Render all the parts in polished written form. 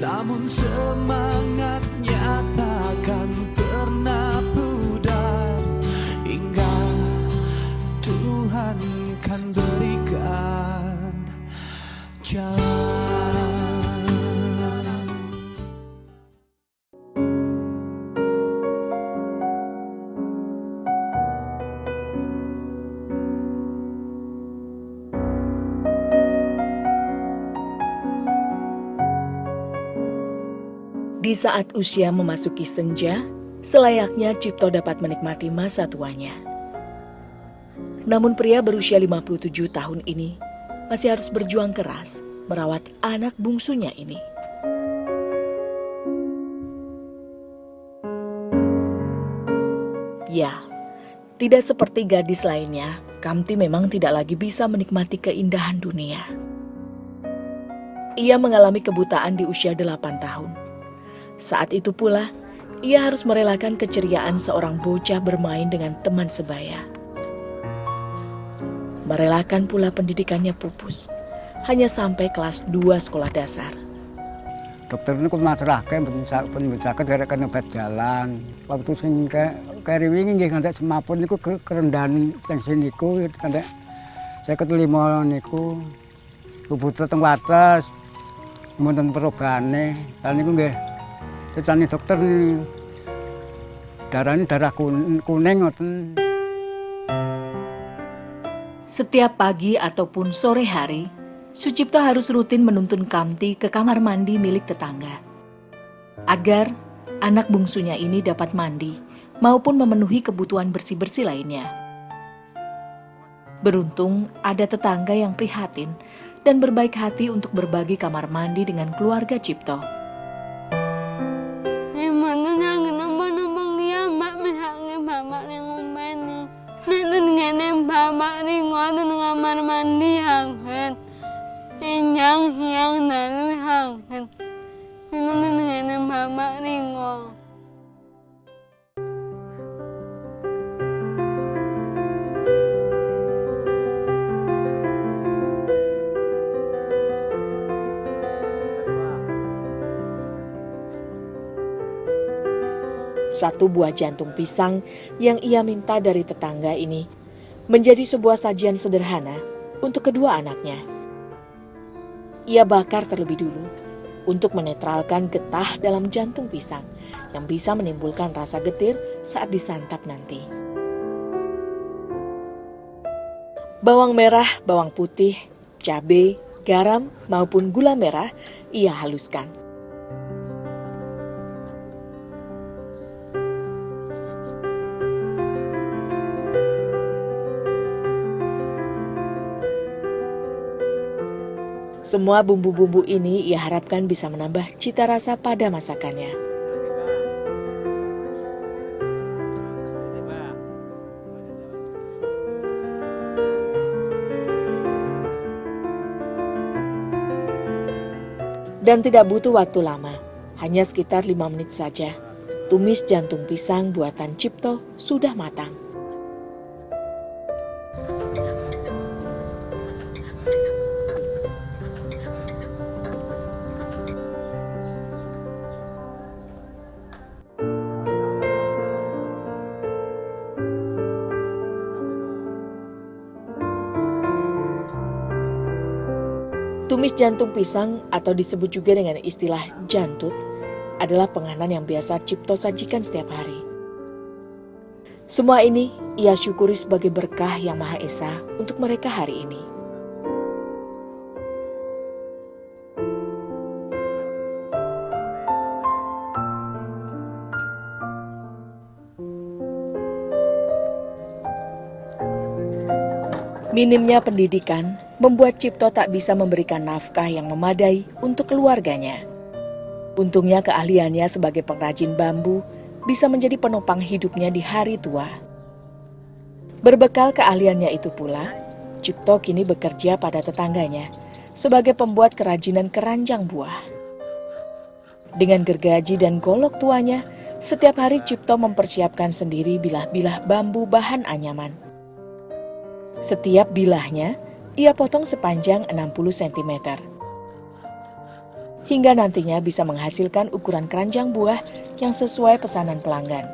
namun semangatnya takkan pernah pudar hingga Tuhan kan berikan jalan. Di saat usia memasuki senja, selayaknya Cipto dapat menikmati masa tuanya. Namun pria berusia 57 tahun ini masih harus berjuang keras merawat anak bungsunya ini. Ya, tidak seperti gadis lainnya, Kamti memang tidak lagi bisa menikmati keindahan dunia. Ia mengalami kebutaan di usia 8 tahun. Saat itu pula, ia harus merelakan keceriaan seorang bocah bermain dengan teman sebaya. Merelakan pula pendidikannya pupus, hanya sampai kelas 2 sekolah dasar. Dokter ini masalahkan penjelasan gara-gara nyobat jalan. Waktu sing kari wingi nggih ngantek semapun niku kerendahan teng siniku ngantek saya ketelima niku kubut teng wates wonten perobane. Lan niku nggih cecane dokter darah kuning ngoten. Setiap pagi ataupun sore hari, Sucipto harus rutin menuntun Kamti ke kamar mandi milik tetangga. Agar anak bungsunya ini dapat mandi maupun memenuhi kebutuhan bersih-bersih lainnya. Beruntung ada tetangga yang prihatin dan berbaik hati untuk berbagi kamar mandi dengan keluarga Cipto. Bapak ning ngoten kamar mandi hangat. Yang nalu hangat. Ngoten ngene bapak ning ngoten. Satu buah jantung pisang yang ia minta dari tetangga ini menjadi sebuah sajian sederhana untuk kedua anaknya. Ia bakar terlebih dulu untuk menetralkan getah dalam jantung pisang yang bisa menimbulkan rasa getir saat disantap nanti. Bawang merah, bawang putih, cabai, garam maupun gula merah ia haluskan. Semua bumbu-bumbu ini ia harapkan bisa menambah cita rasa pada masakannya. Dan tidak butuh waktu lama, hanya sekitar 5 menit saja. Tumis jantung pisang buatan Cipto sudah matang. Tumis jantung pisang atau disebut juga dengan istilah jantut adalah penganan yang biasa Cipto sajikan setiap hari. Semua ini ia syukuri sebagai berkah yang Maha Esa untuk mereka hari ini. Minimnya pendidikan membuat Cipto tak bisa memberikan nafkah yang memadai untuk keluarganya. Untungnya keahliannya sebagai pengrajin bambu bisa menjadi penopang hidupnya di hari tua. Berbekal keahliannya itu pula, Cipto kini bekerja pada tetangganya sebagai pembuat kerajinan keranjang buah. Dengan gergaji dan golok tuanya, setiap hari Cipto mempersiapkan sendiri bilah-bilah bambu bahan anyaman. Setiap bilahnya ia potong sepanjang 60 cm. hingga nantinya bisa menghasilkan ukuran keranjang buah yang sesuai pesanan pelanggan.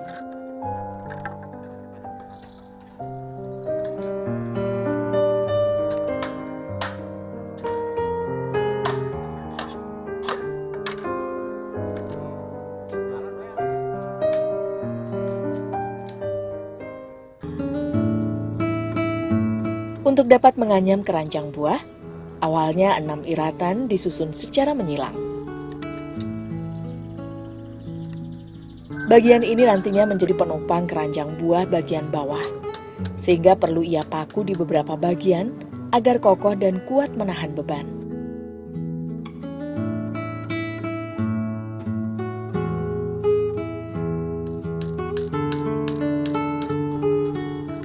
Untuk dapat menganyam keranjang buah, awalnya 6 iratan disusun secara menyilang. Bagian ini nantinya menjadi penopang keranjang buah bagian bawah, sehingga perlu ia paku di beberapa bagian agar kokoh dan kuat menahan beban.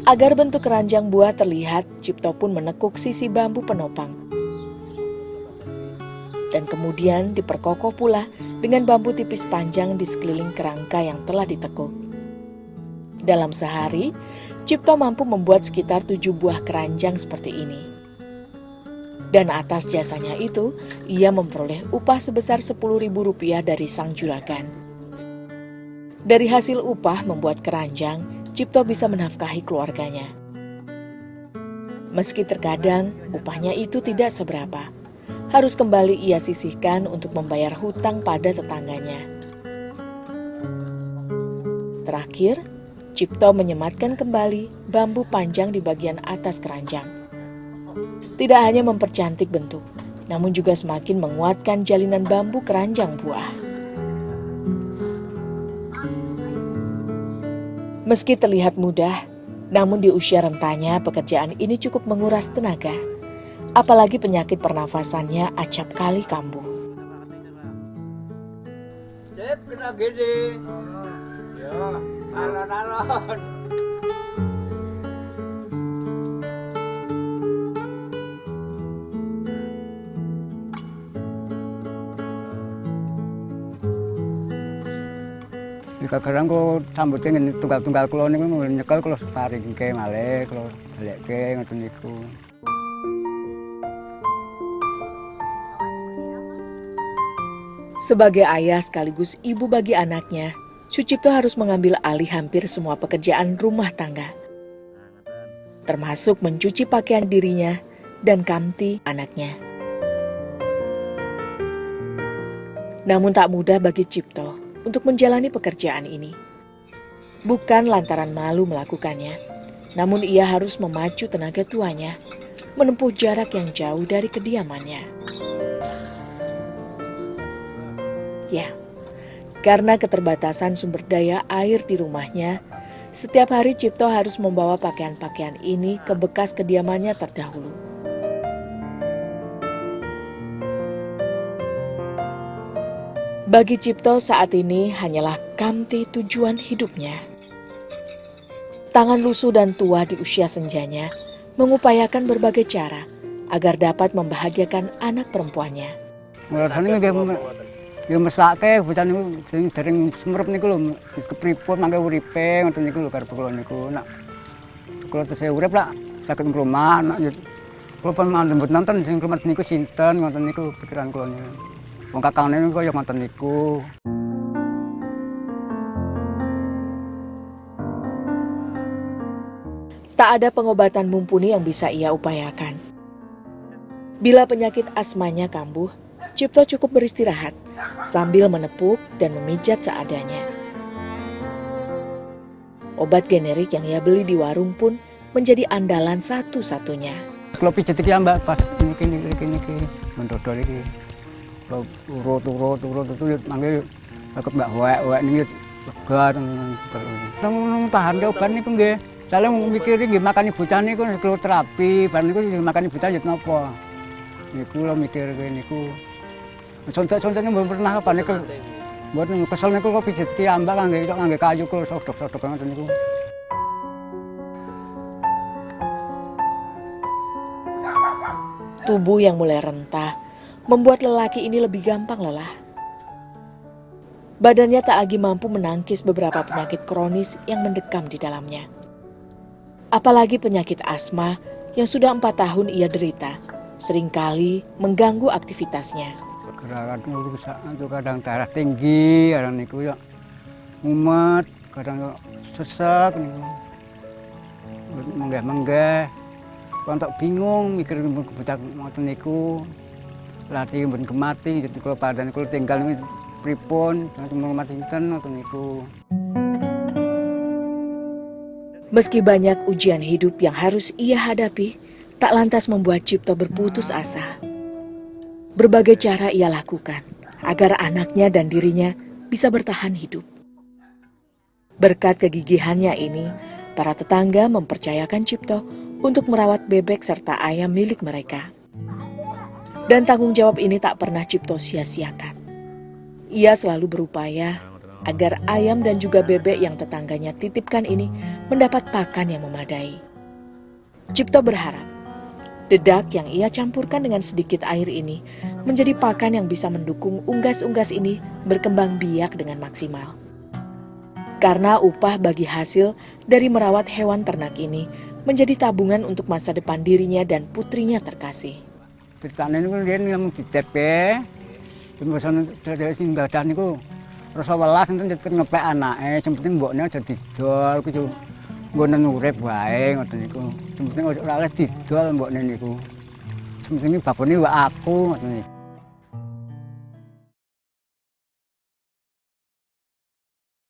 Agar bentuk keranjang buah terlihat, Cipto pun menekuk sisi bambu penopang. Dan kemudian diperkokoh pula dengan bambu tipis panjang di sekeliling kerangka yang telah ditekuk. Dalam sehari, Cipto mampu membuat sekitar 7 buah keranjang seperti ini. Dan atas jasanya itu, ia memperoleh upah sebesar Rp10.000 dari sang juragan. Dari hasil upah membuat keranjang, Cipto bisa menafkahi keluarganya. Meski terkadang upahnya itu tidak seberapa, harus kembali ia sisihkan untuk membayar hutang pada tetangganya. Terakhir, Cipto menyematkan kembali bambu panjang di bagian atas keranjang. Tidak hanya mempercantik bentuk, namun juga semakin menguatkan jalinan bambu keranjang buah. Meski terlihat mudah, namun di usia rentanya pekerjaan ini cukup menguras tenaga. Apalagi penyakit pernafasannya acap kali kambuh. Cep, kena gini. Ya, alon-alon. Kadang kalau sambutin tunggal-tunggal kulo niku nyekel kulo paringke malih kulo balekke ngoten niku. Sebagai ayah sekaligus ibu bagi anaknya, Sucipto harus mengambil alih hampir semua pekerjaan rumah tangga. Termasuk mencuci pakaian dirinya dan Kamti anaknya. Namun tak mudah bagi Cipto untuk menjalani pekerjaan ini. Bukan lantaran malu melakukannya, namun ia harus memacu tenaga tuanya, menempuh jarak yang jauh dari kediamannya. Ya, karena keterbatasan sumber daya air di rumahnya, setiap hari Cipto harus membawa pakaian-pakaian ini ke bekas kediamannya terdahulu. Bagi Cipto saat ini hanyalah Kamti tujuan hidupnya. Tangan lusuh dan tua di usia senjanya mengupayakan berbagai cara agar dapat membahagiakan anak perempuannya. Rasane nggih mesake bocah niku dereng semerep niku lho, kepripun mangke uripe ngoten niku lho karep kula niku. Nak kula tesih urip lah saged ngrumah nak kula pun mandhembet nonton sing rumah niku sinten ngoten niku pikiran kula niku. Wong kakangane niku kaya ngoten niku. Tak ada pengobatan mumpuni yang bisa ia upayakan. Bila penyakit asmanya kambuh, Cipto cukup beristirahat sambil menepuk dan memijat seadanya. Obat generik yang ia beli di warung pun menjadi andalan satu-satunya. Kalau pijet iki Mbak pas niki mendodol iki. Kalau urut itu mangke takut Mbak wek niki lega temen tahan ke obat niku nggih. Soale mikire nggih makani bocah niku kalau terapi, bar niku makani bocah ya napa. Niku lho mikir niku. Contoh-contohnya belum pernah apa niku. Buat kesel niku kok pijet ki ambak kangge kayu kok sodok-sodok ngoten niku. Tubuh yang mulai rentah membuat lelaki ini lebih gampang lelah. Badannya tak lagi mampu menangkis beberapa penyakit kronis yang mendekam di dalamnya. Apalagi penyakit asma yang sudah 4 tahun ia derita, seringkali mengganggu aktivitasnya. gerakan rusak itu kadang darah tinggi, kadang niku ya mumet, kadang sesek niku. Menggah-menggah. Kalau bingung mikir budak ngoten niku. Latih ben kemati jadi kalau padan kalau tinggal niku pripun, cuma mati ten ngoten niku. Meski banyak ujian hidup yang harus ia hadapi, tak lantas membuat Cipto berputus asa. Berbagai cara ia lakukan agar anaknya dan dirinya bisa bertahan hidup. Berkat kegigihannya ini, para tetangga mempercayakan Cipto untuk merawat bebek serta ayam milik mereka. Dan tanggung jawab ini tak pernah Cipto sia-siakan. Ia selalu berupaya agar ayam dan juga bebek yang tetangganya titipkan ini mendapat pakan yang memadai. Cipto berharap dedak yang ia campurkan dengan sedikit air ini menjadi pakan yang bisa mendukung unggas-unggas ini berkembang biak dengan maksimal. Karena upah bagi hasil dari merawat hewan ternak ini menjadi tabungan untuk masa depan dirinya dan putrinya terkasih. Ceritanya ini dia ngomong di TP, kemudian dari sini badan itu rasa welas nanti jadi ngepek anaknya, sepenting mboknya jadi didol, gitu. Gue nurep wae ngoten niku. Sepenting ora didol mbokne niku. Sepenting bapane wae aku ngoten niku.